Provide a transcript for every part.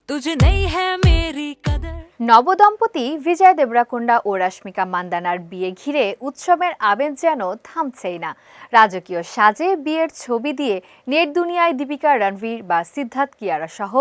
तुझे नहीं है मेरी कदर। নবদম্পতি বিজয় দেবরাকোন্ডা ও রশ্মিকা মান্দানার বিয়ে ঘিরে উৎসবের আবেগ যেন থামছেই না। রাজকীয় সাজে বিয়ের ছবি দিয়ে নেট দুনিয়ায় দীপিকা, রণবীর বা সিদ্ধার্থ কিয়ারা সহ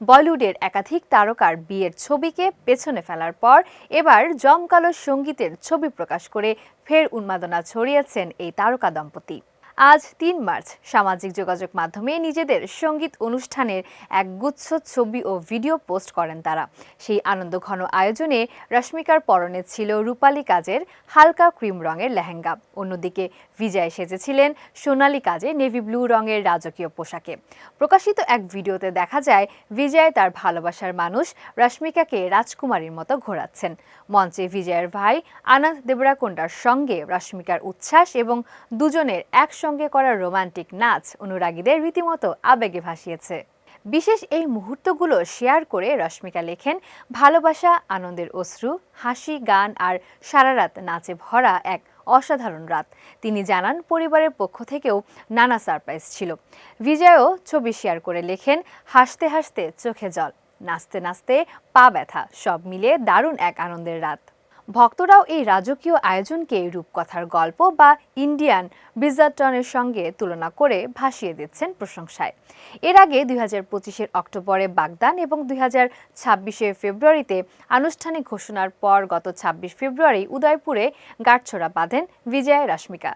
বলিউডের একাধিক তারকার বিয়ের ছবিকে পেছনে ফেলার পর এবার জমকালো সঙ্গীতের ছবি প্রকাশ করে ফের উন্মাদনা ছড়িয়েছেন এই তারকা দম্পতি। আজ ৩ মার্চ সামাজিক যোগাযোগ মাধ্যমে নিজেদের সঙ্গীত অনুষ্ঠানের এক গুচ্ছ ছবি ও ভিডিও পোস্ট করেন তারা। সেই আনন্দঘন আয়োজনে রশ্মিকার পরনে ছিল রূপালী কাজের হালকা ক্রিম রঙের লেহেঙ্গা, অন্যদিকে বিজয় সেজেছিলেন সোনালী কাজের নেভি ব্লু রঙের রাজকীয় পোশাকে। প্রকাশিত এক ভিডিওতে দেখা যায় বিজয় তার ভালোবাসার মানুষ রশ্মিকাকে রাজকুমারীর মতো ঘোরাচ্ছেন। মঞ্চে বিজয়ের ভাই আনন্দ দেবরাকোন্ডার সঙ্গে রশ্মিকার উচ্ছ্বাস এবং দুজনের একসঙ্গে করা রোমান্টিক নাচ অনুরাগীদের রীতিমতো আবেগে ভাসিয়েছে। বিশেষ এই মুহূর্তগুলো শেয়ার করে রশ্মিকা লেখেন, ভালোবাসা, আনন্দের অশ্রু, হাসি, গান আর সারারাত নাচে ভরা এক অসাধারণ রাত। তিনি জানান, পরিবারের পক্ষ থেকেও নানা সারপ্রাইজ ছিল। বিজয়ও ছবি শেয়ার করে লেখেন, হাসতে হাসতে চোখে জল, নাচতে নাচতে পা ব্যথা, সব মিলিয়ে দারুণ এক আনন্দের রাত। ভক্তরাও এই রাজকীয় আয়োজনকে রূপকথার গল্প বা ইন্ডিয়ান ব্রিজারটনের সঙ্গে তুলনা করে ভাসিয়ে দিচ্ছেন প্রশংসায়। এর আগে ২০২৫-এর অক্টোবরে বাগদান এবং ২০২৬-এর ফেব্রুয়ারিতে আনুষ্ঠানিক ঘোষণার পর গত ২৬ ফেব্রুয়ারি উদয়পুরে গাঁটছড়া বাঁধেন বিজয় রশ্মিকা।